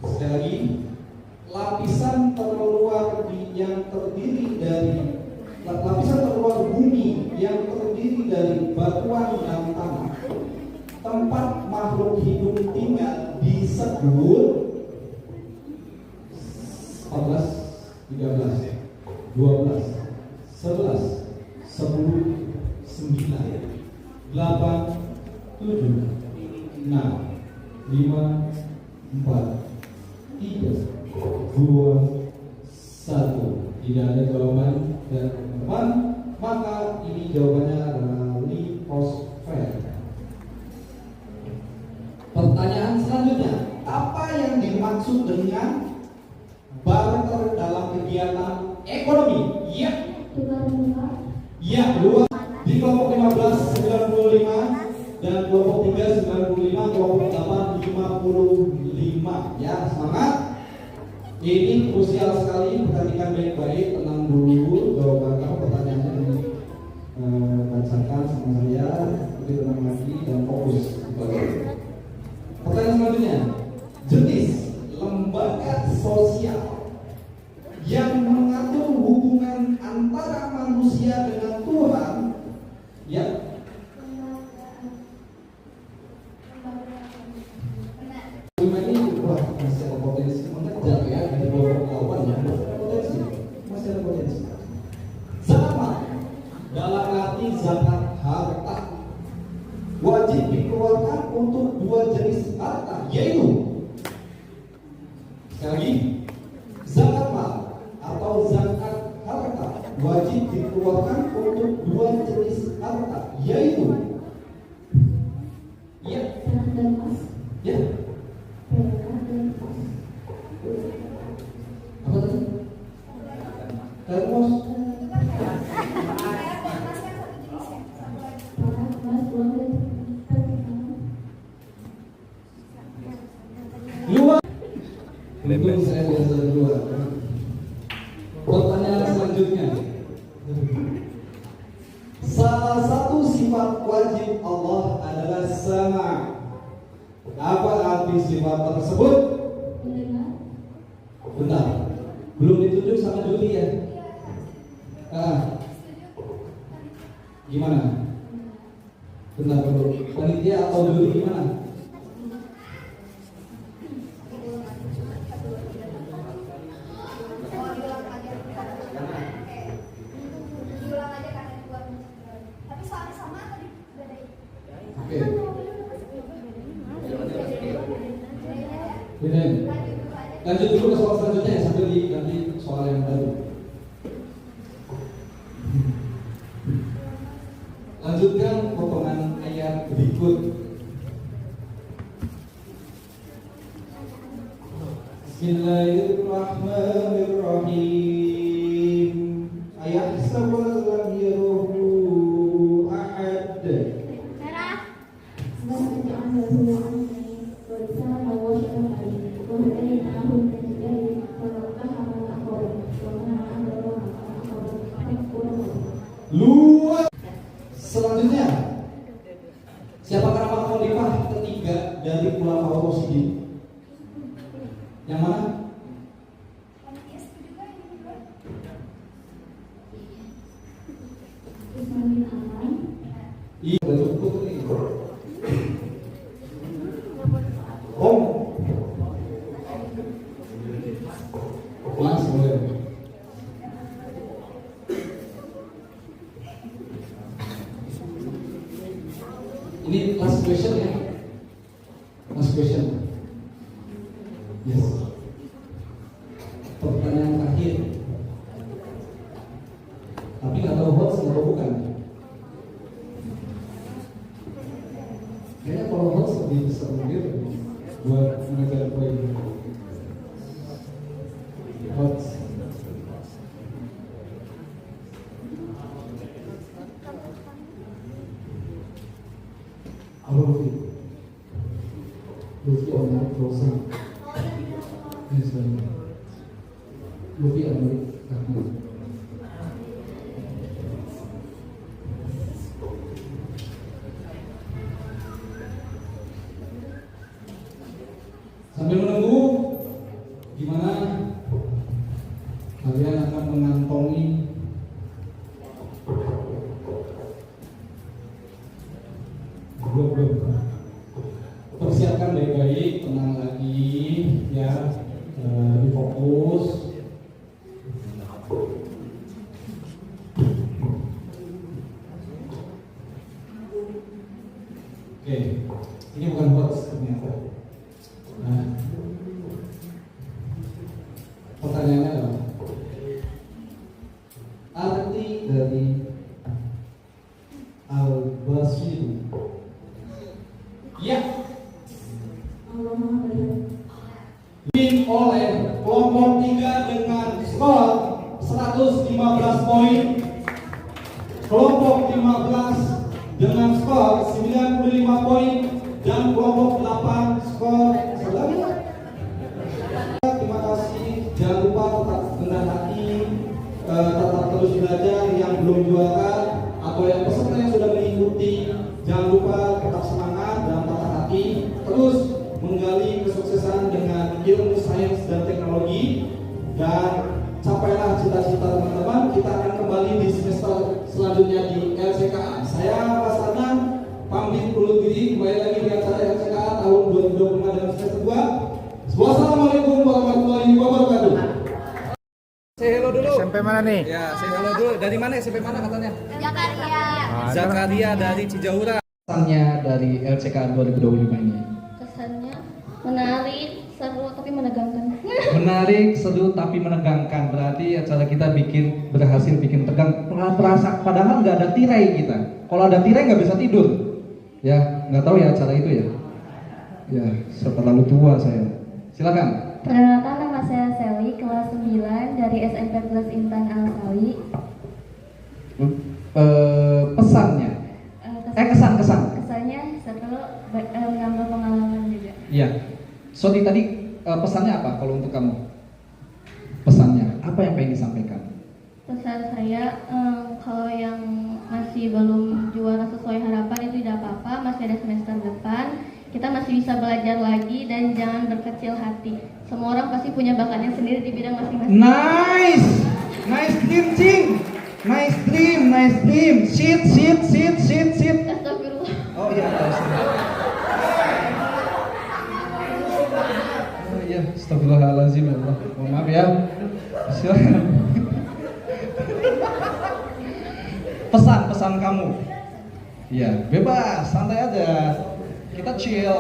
sekali lagi, lapisan terluar yang terdiri dari lapisan terluar bumi yang terdiri dari batuan dan tanah, tempat makhluk hidup tinggal disebut 14, 13, 12, 11, 10, 9, 8, 7, 6, 5, 4, 3, 2, 1. Tidak ada jawaban dari teman-teman, maka ini jawabannya adalah liposfer. Pertanyaan selanjutnya, apa yang dimaksud dengan barter dalam kegiatan ekonomi? Ya. Ya, dua. Di kelompok 15 95 dan kelompok 3 95, kelompok 8 55. Ya, semangat. Ini krusial sekali, perhatikan baik-baik, tenang dulu, jawaban kamu pertanyaannya bacakan sama saya, lebih tenang lagi dan fokus. Pertanyaan selanjutnya, jenis lembaga sosial yang mengatur hubungan antara manusia dengan Tuhan, ya. Ini wah, masih ada potensi mengejar ya di bawah kawan ya, potensi, masih ada potensi. Zakat dalam arti zakat harta wajib dikeluarkan untuk dua jenis harta, yaitu sekali lagi, zakat mal atau zakat harta wajib dikeluarkan untuk dua jenis harta, yaitu ya, ya, apa tadi? Termos. Luar. Untung saya biasa keluar. Pertanyaan selanjutnya. Salah satu sifat wajib Allah adalah sama. Apa arti sifat tersebut? Bentar, belum ditunjuk sama Juli ya? Gimana? Bentar dulu, panitia atau Juli gimana? Oke. Lanjut dulu ke soal selanjutnya ya, sambil diganti soal yang baru. Lanjutkan potongan ayat berikut. Bismillahirrahmanirrahim. Ayahsabu lam yaruhu ahad. Luar. Selanjutnya, siapakah nama khalifah ketiga dari Khulafaur Rasyidin? Yang mana? Iya, cukup ini. Om. Mas, boleh. Ini last question ya. Last question. Yes. Pertanyaan terakhir. Tapi nggak tahu hoax atau bukan. Kayaknya kalau hoax lebih seru gitu buat mengejar poin. Hoax. Halo Luffy. Luffy Omar Rosa. Yes, Luffy Omar Rahman. Sambil menunggu, gimana kalian akan mengantongi belum persiapkan baik-baik, tenang lagi ya, lebih fokus. Oke, ini bukan hoax ternyata. Nah, pertanyaannya adalah arti dari al-basiru. Ya, win oleh kelompok 3 dengan skor 115 poin, kelompok 15 dengan skor 95 poin, dan kelompok 8 skor 11. Terima kasih. Jangan lupa tetap rendah hati, tetap terus belajar. Yang belum juara atau yang peserta yang sudah mengikuti, jangan lupa tetap semangat dan patah hati, terus menggali kesuksesan dengan ilmu sains dan teknologi, dan capailah cita-cita teman-teman. Kita akan kembali di semester selanjutnya di LCKA. Saya Mas Adnan pamit undur diri, kembali lagi di acara LCKA tahun 2025 dengan semester 2. Wassalamualaikum warahmatullahi wabarakatuh. Say hello dulu. SMP mana nih? Ya, say hello dulu. Dari mana? SMP mana katanya? Zakaria. Zakaria dari Cijaura. Kesannya dari LCKA 2025 ini. Kesannya menarik, seru tapi menegangkan. Menarik, seru tapi menegangkan. Berarti acara kita berhasil bikin tegang. Padahal nggak ada tirai kita. Kalau ada tirai nggak bisa tidur. Ya, nggak tahu ya acara itu ya. Ya, terlalu tua saya. Silakan. Perkenalkan, nama saya Sally, kelas 9 dari SMP Plus Intan Al-Sawi. Pesannya. Kesan. Kesannya seru, menambah pengalaman juga. Iya. Soti tadi pesannya apa kalau untuk kamu? Pesannya apa yang pengen disampaikan? Pesan saya, kalau yang masih belum juara sesuai harapan itu tidak apa-apa, masih ada semester depan, kita masih bisa belajar lagi dan jangan berkecil hati. Semua orang pasti punya bakatnya sendiri di bidang masing-masing. Nice dream, Cing. Nice dream. Sit. Astagfirullah. Oh iya, astagfirullahaladzim ya Allah. Mohon maaf ya. Silakan. Pesan kamu. Iya, bebas, santai aja. Kita chill.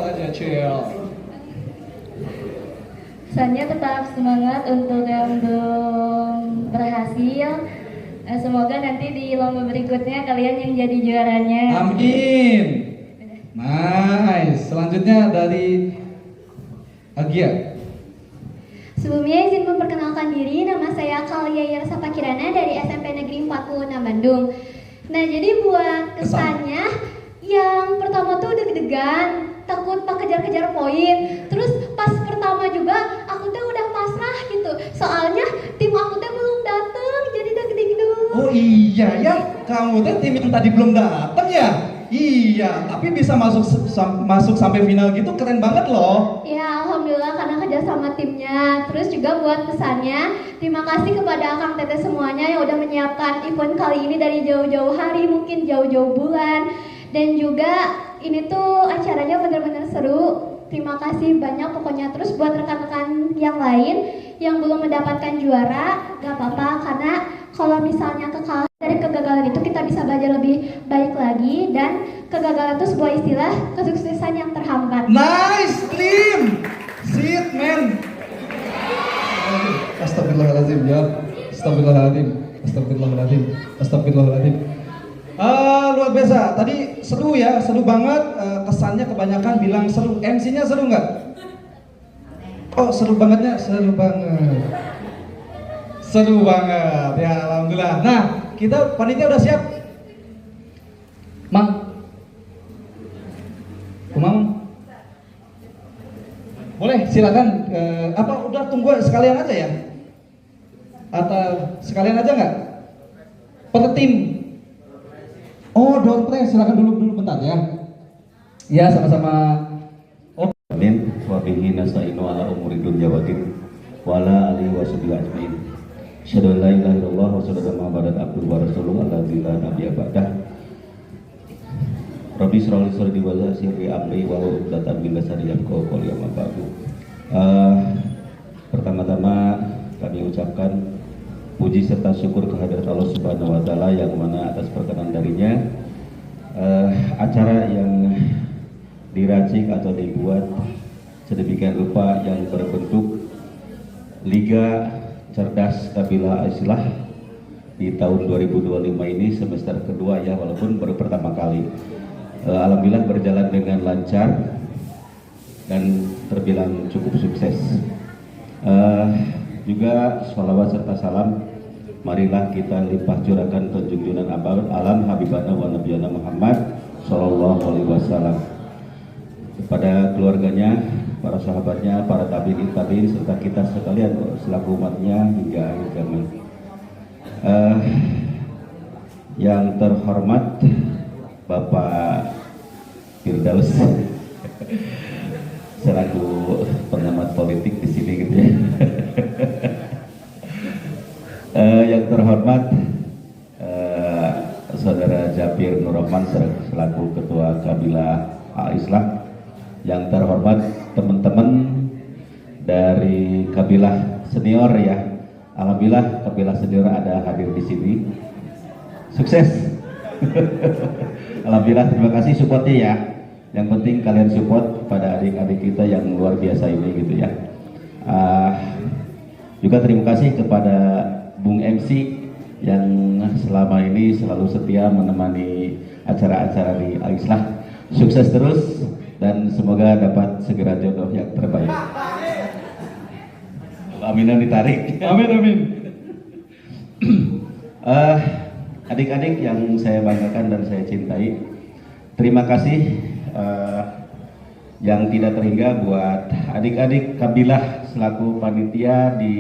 Pesannya tetap semangat untuk yang belum berhasil. Semoga nanti di lomba berikutnya kalian yang jadi juaranya. Amin. Nice. Selanjutnya dari Agia. Sebelumnya izin memperkenalkan diri, nama saya Kalia Yersapa Kirana dari SMP Negeri 46 Bandung. Nah, jadi buat kesannya yang pertama tuh deg-degan, takut pak kejar-kejar poin. Terus pas pertama juga aku tuh udah pasrah gitu. Soalnya tim aku tuh belum datang, jadi deg-degan. Oh iya ya, kamu tuh tim yang tadi belum datang ya? Iya, tapi bisa masuk sampai final gitu keren banget loh. Ya, alhamdulillah karena kerja sama timnya. Terus juga buat pesannya, terima kasih kepada Akang Teteh semuanya yang udah menyiapkan event kali ini dari jauh-jauh hari, mungkin jauh-jauh bulan. Dan juga ini tuh acaranya benar-benar seru. Terima kasih banyak pokoknya. Terus buat rekan-rekan yang lain yang belum mendapatkan juara, gak apa-apa karena kalau misalnya dari kegagalan itu kita bisa belajar lebih baik lagi dan kegagalan itu sebuah istilah kesuksesan yang terhambat. Nice, Lim. Sit, man. Astagfirullahaladzim ya. Astagfirullahaladzim. Astagfirullahaladzim. Astagfirullahaladzim. Luar biasa. Tadi seru ya, seru banget. Kesannya kebanyakan bilang seru. MC-nya seru nggak? Oh, seru bangetnya, seru banget. Seru banget. Ya, alhamdulillah. Nah, kita panitia udah siap? Mang. Kumang. Boleh, silakan. Apa udah tunggu sekalian aja ya? Atau sekalian aja nggak? Per tim. Oh, door prize, silakan dulu bentar ya. Ya, sama-sama. Oh. Amin. Wa bihi nasta'inu ala umuri dunya wa din wa ala alihi wa sahbihi ajmain. Asyhadu an la ilaha illallah wa asyhadu anna Muhammadan abduhu wa rasuluhu alladzi la nabiyya ba'dah. Rabbi shrah li sadri wa yassir li amri wa hlul 'uqdatam min lisani yafqahu qawli amma ba'du. Pertama-tama kami ucapkan puji serta syukur kehadirat Allah Subhanahu wa taala yang mana atas perkenan darinya acara yang diracik atau dibuat sedemikian rupa yang berbentuk Liga Cerdas Kabilah Islah di tahun 2025 ini semester kedua ya, walaupun baru pertama kali. Alhamdulillah berjalan dengan lancar dan terbilang cukup sukses. Juga sholawat serta salam marilah kita limpah curahkan ke junjungan alam Habibana wa Nabiyana Muhammad Sallallahu Alaihi Wasallam, kepada keluarganya, para sahabatnya, para tabi'in serta kita sekalian selaku umatnya hingga akhir zaman. Yang terhormat Bapak Firdaus selaku pengamat politik di sini gitu ya. Yang terhormat Saudara Jabir Nurrahman selaku Ketua Kabilah Al-Islah. Yang terhormat teman-teman dari Kabilah Senior ya. Alhamdulillah Kabilah Senior ada hadir di sini. Sukses. Alhamdulillah, terima kasih supportnya ya. Yang penting kalian support pada adik-adik kita yang luar biasa ini gitu ya. Juga terima kasih kepada Bung MC yang selama ini selalu setia menemani acara-acara di Al-Islah. Sukses terus dan semoga dapat segera jodoh yang terbaik. Aminan ditarik. Amin amin. Adik-adik yang saya banggakan dan saya cintai, terima kasih yang tidak terhingga buat adik-adik Kabilah selaku panitia di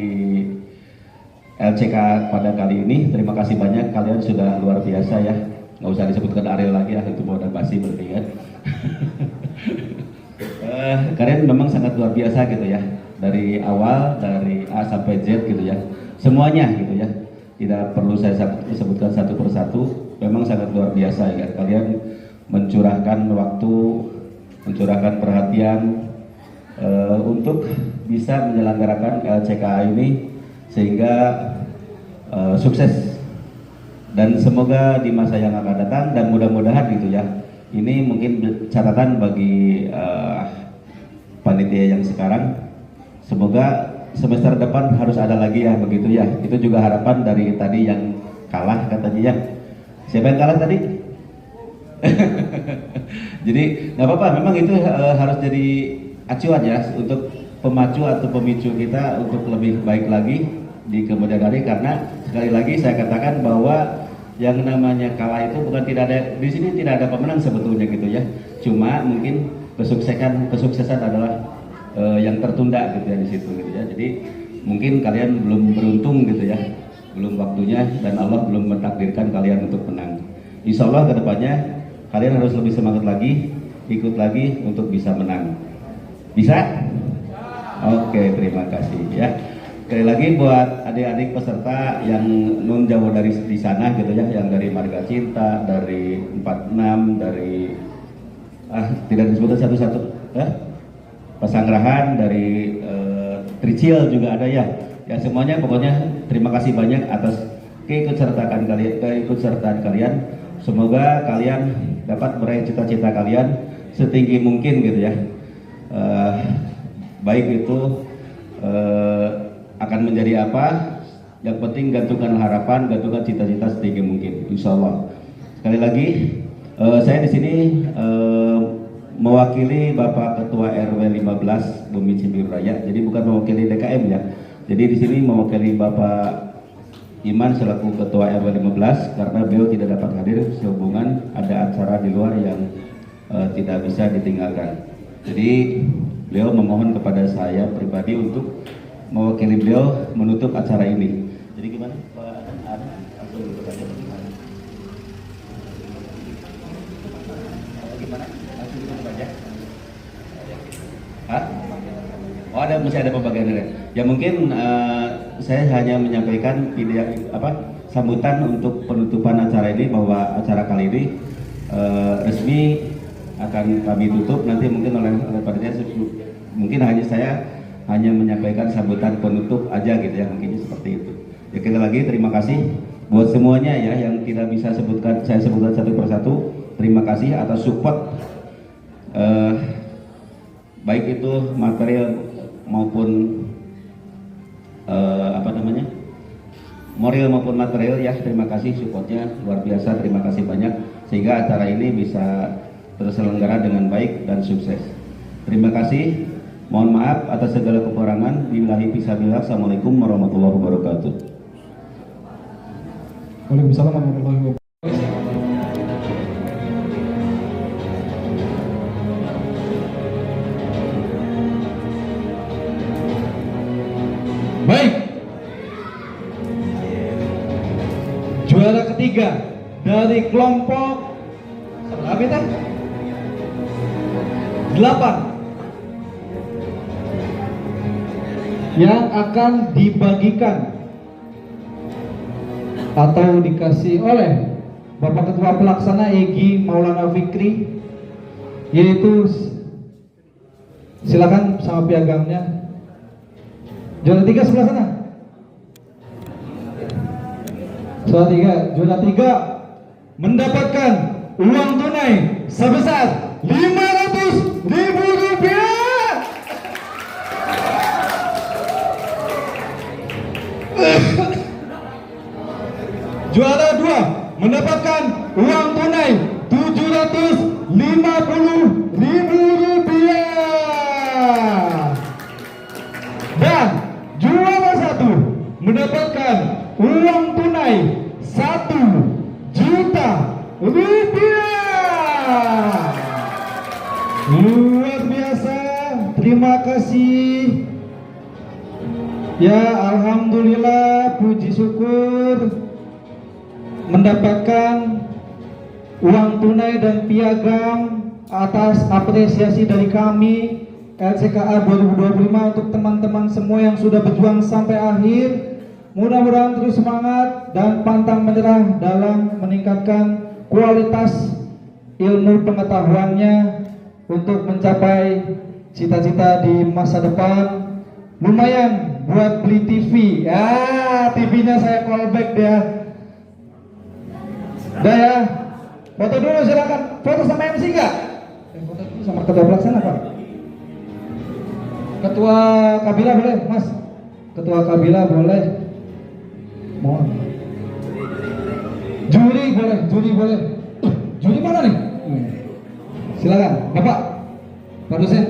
LCK pada kali ini. Terima kasih banyak, kalian sudah luar biasa ya. Nggak usah disebutkan Ariel lagi ya, itu mau dan basi berarti kan. Kalian memang sangat luar biasa gitu ya. Dari awal, dari A sampai Z gitu ya. Semuanya gitu ya. Tidak perlu saya sebutkan satu persatu, memang sangat luar biasa ya. Kalian mencurahkan waktu, mencurahkan perhatian untuk bisa menyelenggarakan LCK ini sehingga sukses, dan semoga di masa yang akan datang dan mudah-mudahan gitu ya, ini mungkin catatan bagi panitia yang sekarang, semoga semester depan harus ada lagi ya begitu ya. Itu juga harapan dari tadi yang kalah katanya ya. Siapa yang kalah tadi? Jadi nggak apa-apa, memang itu harus jadi acuan ya untuk pemacu atau pemicu kita untuk lebih baik lagi di kemudian hari. Karena sekali lagi saya katakan bahwa yang namanya kalah itu bukan tidak ada di sini, tidak ada pemenang sebetulnya gitu ya. Cuma mungkin kesuksesan adalah yang tertunda gitu ya di situ gitu ya. Jadi mungkin kalian belum beruntung gitu ya, belum waktunya, dan Allah belum mentakdirkan kalian untuk menang. Insya Allah kedepannya kalian harus lebih semangat lagi, ikut lagi untuk bisa menang. Bisa? Oke, terima kasih ya. Sekali lagi buat adik-adik peserta yang non jauh dari di sana gitu ya, yang dari Marga Cinta, dari 46, dari tidak disebutkan satu-satu ya. Pasanggrahan, dari Tricil juga ada ya. Ya semuanya pokoknya terima kasih banyak atas keikutsertaan kalian. Semoga kalian dapat meraih cita-cita kalian setinggi mungkin gitu ya. Baik itu akan menjadi apa, yang penting gantungkan harapan, gantungkan cita-cita setinggi mungkin, insya Allah. Sekali lagi, saya di sini mewakili Bapak Ketua RW 15 Bumi Cibiru Raya. Jadi bukan mewakili DKM ya. Jadi di sini mewakili Bapak Iman selaku Ketua RW 15 karena beliau tidak dapat hadir sehubungan ada acara di luar yang tidak bisa ditinggalkan. Jadi beliau memohon kepada saya pribadi untuk mewakili beliau menutup acara ini. Jadi gimana Pak Adam? Langsung tutup aja bagaimana? Gimana? Langsung tutup aja. Hah? Oh masih ada pembagian. Ya mungkin saya hanya menyampaikan sambutan untuk penutupan acara ini, bahwa acara kali ini resmi akan kami tutup. Nanti mungkin oleh panitia mungkin saya hanya menyampaikan sambutan penutup aja gitu ya, mungkin seperti itu. Ya sekali lagi terima kasih buat semuanya ya yang tidak bisa saya sebutkan satu persatu. Terima kasih atas support baik itu material maupun moral maupun material ya. Terima kasih supportnya luar biasa, terima kasih banyak sehingga acara ini bisa terselenggara dengan baik dan sukses. Terima kasih, mohon maaf atas segala kekurangan. Billahi fisabilillah. Assalamualaikum warahmatullahi wabarakatuh. Waalaikumsalam warahmatullahi wabarakatuh. Baik, juara ketiga dari kelompok berapa itu? 8 yang akan dibagikan atau dikasih oleh Bapak Ketua Pelaksana Egy Maulana Fikri, yaitu silakan sama piagamnya. Juara 3 sebelah sana. Juara 3 mendapatkan uang tunai sebesar 500.000 rupiah. Juara 2 mendapatkan uang tunai 750.000 rupiah. Dan juara 1 mendapatkan uang tunai 1 juta rupiah. Luar biasa, terima kasih. Ya alhamdulillah, puji syukur mendapatkan uang tunai dan piagam atas apresiasi dari kami LCKA 2025 untuk teman-teman semua yang sudah berjuang sampai akhir. Mudah-mudahan terus semangat dan pantang menyerah dalam meningkatkan kualitas ilmu pengetahuannya untuk mencapai cita-cita di masa depan. Lumayan buat beli TV. Ya, TV-nya saya callback dia. Udah ya. Foto dulu silakan. Foto sama MC enggak? Foto dulu sama ketua pelaksana, Pak. Ketua Kabila boleh, Mas? Ketua Kabila boleh. Mohon. Juri boleh, juri boleh. Juri mana nih? Silakan, Bapak. Pak dosen.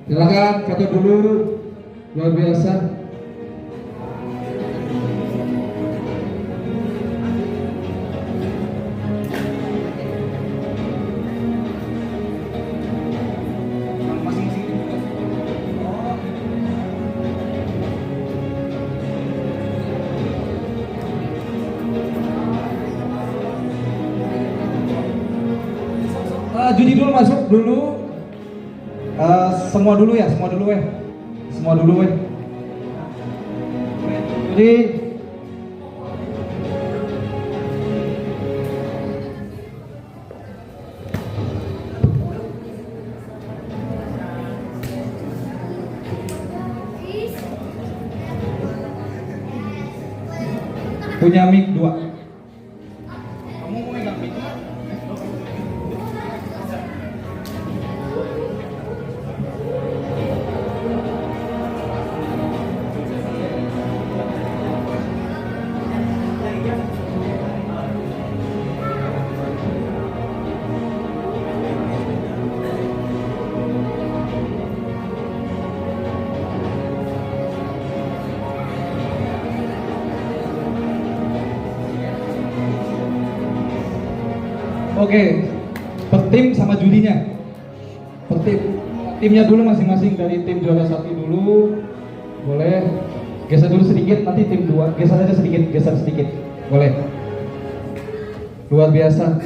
Silakan foto dulu. Luar biasa. Judi dulu masuk dulu. Semua dulu ya, semua dulu ya. Semua dulu ya. Jadi punya mic 2. Kamu mau megang mic? Oke, per tim sama jurinya. Per tim. Timnya dulu masing-masing, dari tim juara 1 dulu. Boleh. Geser dulu sedikit, nanti tim 2. Geser aja sedikit, geser sedikit. Boleh. Luar biasa.